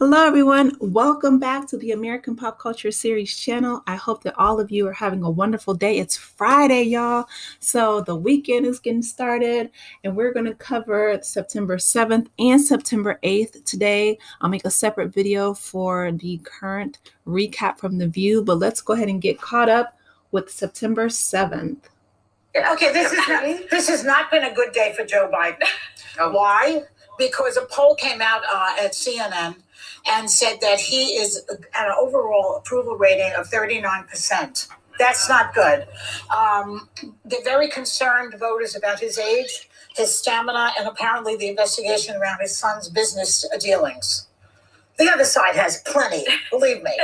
Hello, everyone. Welcome back to the American Pop Culture Series channel. I hope that all of you are having a wonderful day. It's Friday, y'all. So the weekend is getting started, and we're going to cover September 7th and September 8th today. I'll make a separate video for the current recap from The View, but let's go ahead and get caught up with September 7th. Okay, this has not been a good day for Joe Biden. Oh. Why? Because a poll came out at CNN and said that he is at an overall approval rating of 39%. That's not good. They're very concerned, voters, about his age, his stamina, and apparently the investigation around his son's business dealings. The other side has plenty, believe me.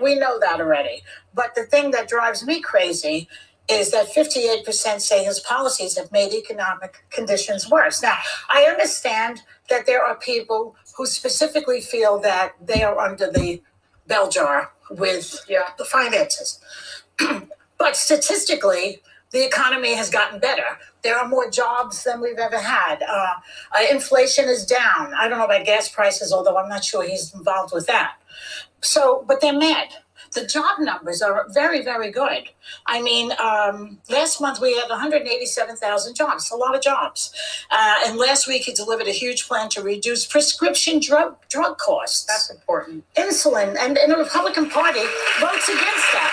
We know that already. But the thing that drives me crazy is that 58% say his policies have made economic conditions worse. Now, I understand that there are people who specifically feel that they are under the bell jar with the finances. But statistically, the economy has gotten better. There are more jobs than we've ever had. Inflation is down. I don't know about gas prices, although I'm not sure he's involved with that. So, but they're mad. The job numbers are very, very good. I mean, last month we had 187,000 jobs, a lot of jobs. And last week he delivered a huge plan to reduce prescription drug costs. That's important. Insulin, and the Republican Party votes against that.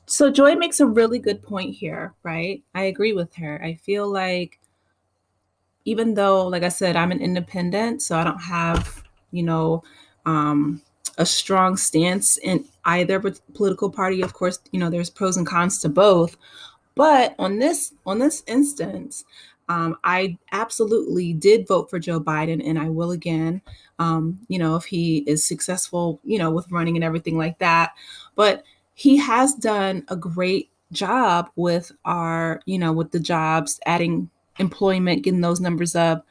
So Joy makes a really good point here, right? I agree with her. I feel like even though, like I said, I'm an independent, so I don't have a strong stance in either political party. Of course, there's pros and cons to both. But on this instance, I absolutely did vote for Joe Biden, and I will again, if he is successful, with running and everything like that. But he has done a great job with with the jobs, adding employment, getting those numbers up,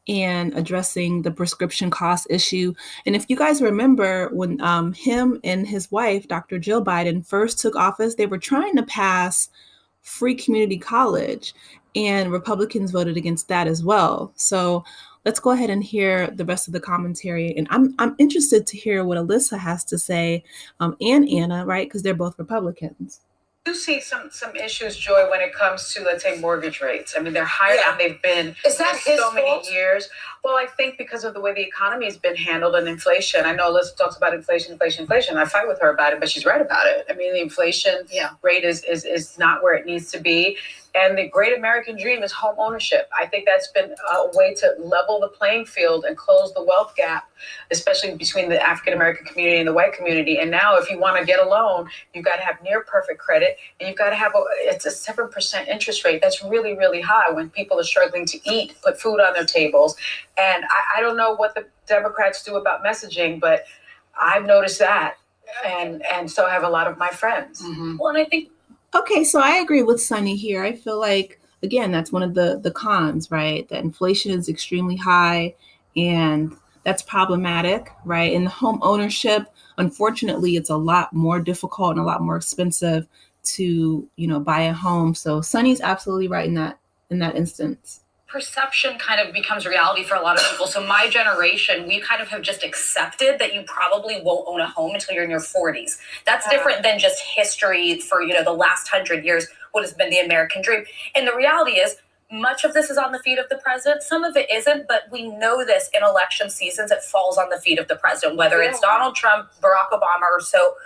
and addressing the prescription cost issue. And if you guys remember when him and his wife, Dr. Jill Biden, first took office, they were trying to pass free community college, and Republicans voted against that as well. So let's go ahead and hear the rest of the commentary. And I'm interested to hear what Alyssa has to say, and Anna, right? Because they're both Republicans. You see some issues, Joy, when it comes to, let's say, mortgage rates. I mean, they're higher than they've been Is that his so many fault? years. Well, I think because of the way the economy has been handled and inflation. I know Alyssa talks about inflation. I fight with her about it, but she's right about it. I mean, the inflation rate is not where it needs to be. And the great American dream is home ownership. I think that's been a way to level the playing field and close the wealth gap, especially between the African-American community and the white community. And now if you want to get a loan, you've got to have near perfect credit, and you've got to have it's a 7% interest rate. That's really, really high when people are struggling to eat, put food on their tables. And I don't know what the Democrats do about messaging, but I've noticed that. And so have a lot of my friends. Mm-hmm. Well, and I think Okay, so I agree with Sunny here. I feel like, again, that's one of the cons, right? That inflation is extremely high, and that's problematic, right? In the home ownership, unfortunately, it's a lot more difficult and a lot more expensive to, buy a home. So Sunny's absolutely right in that instance. Perception kind of becomes reality for a lot of people. So my generation, we kind of have just accepted that you probably won't own a home until you're in your 40s. That's different than just history for, the last 100 years, what has been the American dream. And the reality is, much of this is on the feet of the president. Some of it isn't, but we know this in election seasons, it falls on the feet of the president, whether it's Donald Trump, Barack Obama, or so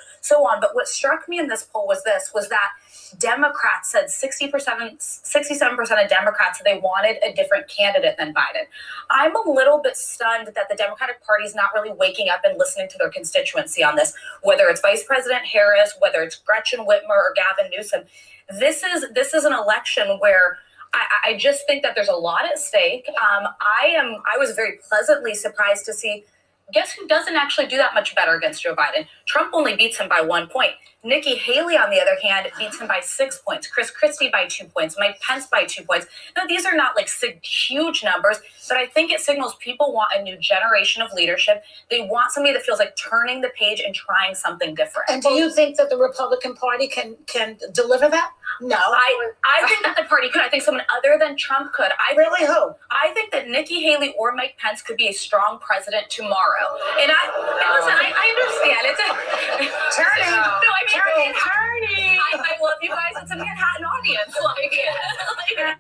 on. But what struck me in this poll was that Democrats said 67% of Democrats said they wanted a different candidate than Biden. I'm a little bit stunned that the Democratic Party is not really waking up and listening to their constituency on this, whether it's Vice President Harris, whether it's Gretchen Whitmer or Gavin Newsom. This is an election where I just think that there's a lot at stake. I was very pleasantly surprised to see, guess who doesn't actually do that much better against Joe Biden? Trump only beats him by 1 point. Nikki Haley, on the other hand, beats him by 6 points. Chris Christie by 2 points. Mike Pence by 2 points. Now, these are not like huge numbers, but I think it signals people want a new generation of leadership. They want somebody that feels like turning the page and trying something different. And do you think that the Republican Party can deliver that? No. I think that the party could. I think someone other than Trump could. Really, who? I think that that Nikki Haley or Mike Pence could be a strong president tomorrow. And I understand. It's a Turning. No, I mean, Turning. I love you guys. It's a Manhattan audience. Like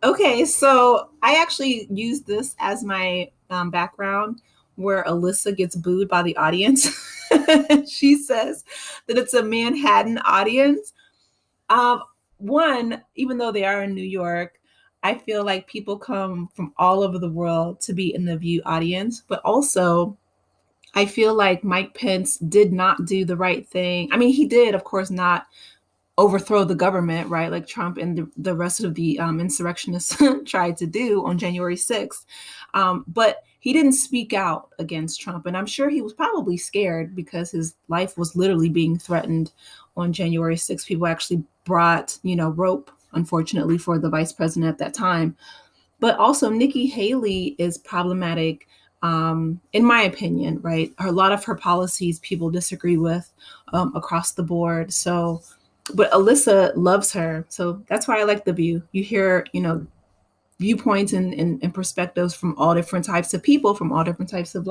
Okay, so I actually used this as my background where Alyssa gets booed by the audience. She says that it's a Manhattan audience. One, even though they are in New York, I feel like people come from all over the world to be in the View audience, but also I feel like Mike Pence did not do the right thing. I mean, he did, of course, not overthrow the government, right? Like Trump and the rest of the insurrectionists tried to do on January 6th. But he didn't speak out against Trump. And I'm sure he was probably scared because his life was literally being threatened on January 6th. People actually brought, rope, unfortunately, for the vice president at that time. But also, Nikki Haley is problematic, in my opinion, right? A lot of her policies people disagree with across the board. So, but Alyssa loves her. So that's why I like The View. You hear, viewpoints and perspectives from all different types of people, from all different types of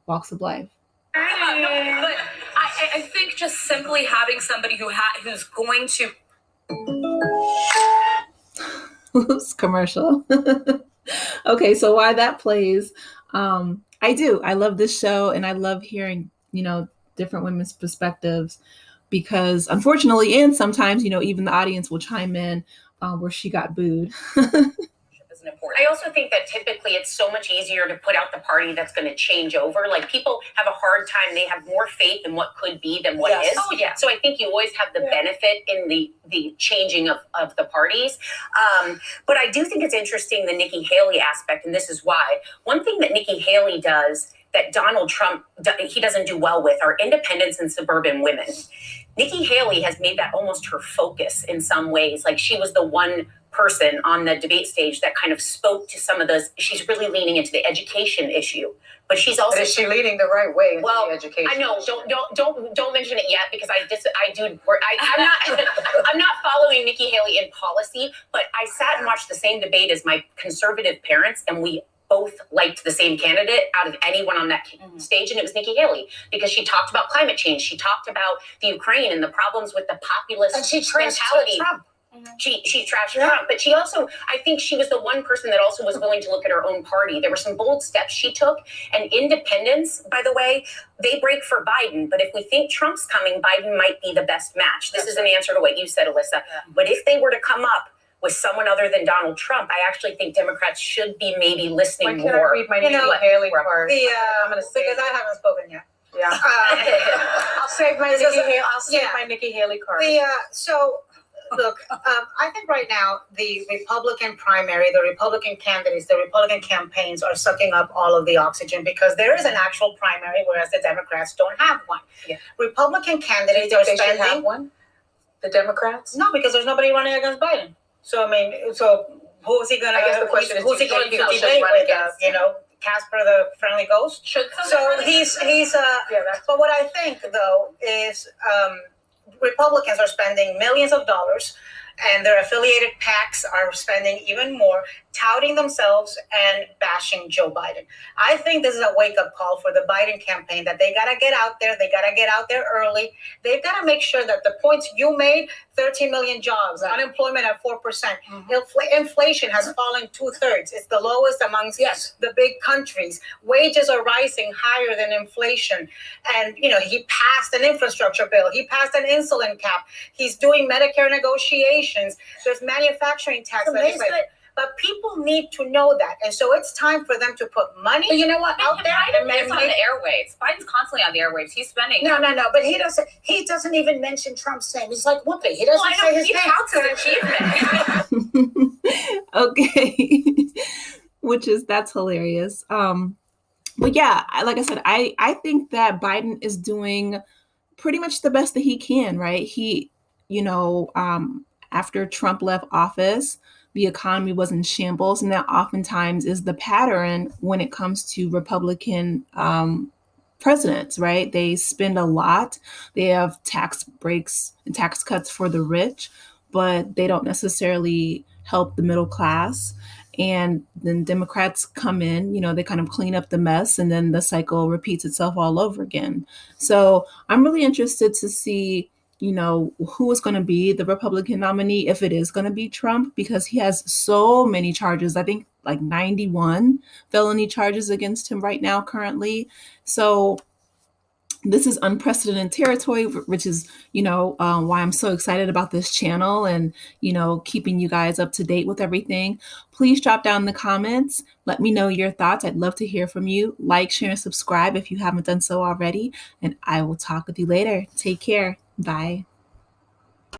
walks of life. no, but I think just simply having somebody who's going to Oops, commercial. Okay, so why that plays, I do. I love this show and I love hearing, different women's perspectives because unfortunately, and sometimes, even the audience will chime in where she got booed. isn't important. I also think that typically it's so much easier to put out the party that's going to change over. Like people have a hard time; they have more faith in what could be than what is. Oh yeah. So I think you always have the benefit in the changing of the parties. But I do think it's interesting the Nikki Haley aspect, and this is why. One thing that Nikki Haley does that Donald Trump he doesn't do well with are independents and suburban women. Nikki Haley has made that almost her focus in some ways. Like she was the one person on the debate stage that kind of spoke to some of those. She's really leaning into the education issue, but she's also. But is she leading the right way into the education? I know. Don't mention it yet because I'm not following Nikki Haley in policy, but I sat and watched the same debate as my conservative parents, and we both liked the same candidate out of anyone on that stage, and it was Nikki Haley because she talked about climate change. She talked about the Ukraine and the problems with the populist and she mentality. Trump. She trashed Trump, but she also, I think she was the one person that also was willing to look at her own party. There were some bold steps she took, and independents, by the way, they break for Biden. But if we think Trump's coming, Biden might be the best match. This is an answer to what you said, Alyssa. Yeah. But if they were to come up with someone other than Donald Trump, I actually think Democrats should be maybe listening more. I read my Nikki Haley part? I'm going to say because I haven't spoken yet. Yeah, I'll save my Nikki Haley card. Look, I think right now the Republican primary, the Republican candidates, the Republican campaigns are sucking up all of the oxygen because there is an actual primary, whereas the Democrats don't have one. Yeah. Republican candidates are spending. Should have one? The Democrats? No, because there's nobody running against Biden. So I mean, who is he going to? I guess the question is, who's he going to debate with? Casper the Friendly Ghost. He's But what I think though is. Republicans are spending millions of dollars and their affiliated PACs are spending even more, touting themselves and bashing Joe Biden. I think this is a wake-up call for the Biden campaign that they got to get out there. They got to get out there early. They've got to make sure that the points you made, 13 million jobs, unemployment at 4%. Inflation has fallen 2/3. It's the lowest amongst the big countries. Wages are rising higher than inflation. And, he passed an infrastructure bill. He passed an insulin cap. He's doing Medicare negotiations. There's manufacturing tax legislation. But people need to know that. And so it's time for them to put money out there. Biden's on the airwaves. Biden's constantly on the airwaves. He's spending. No. But he doesn't even mention Trump's name. He's like Whoopi. He doesn't say his name. He counts his achievement. Okay. That's hilarious. But yeah, like I said, I think that Biden is doing pretty much the best that he can, right? He, after Trump left office, the economy was in shambles, and that oftentimes is the pattern when it comes to Republican presidents, right? They spend a lot. They have tax breaks and tax cuts for the rich, but they don't necessarily help the middle class. and then Democrats come in, they kind of clean up the mess, and then the cycle repeats itself all over again. So I'm really interested to see, who is going to be the Republican nominee, if it is going to be Trump, because he has so many charges. I think like 91 felony charges against him right now currently. So this is unprecedented territory, which is, why I'm so excited about this channel and, keeping you guys up to date with everything. Please drop down in the comments. Let me know your thoughts. I'd love to hear from you. Like, share, and subscribe if you haven't done so already. And I will talk with you later. Take care. Bye.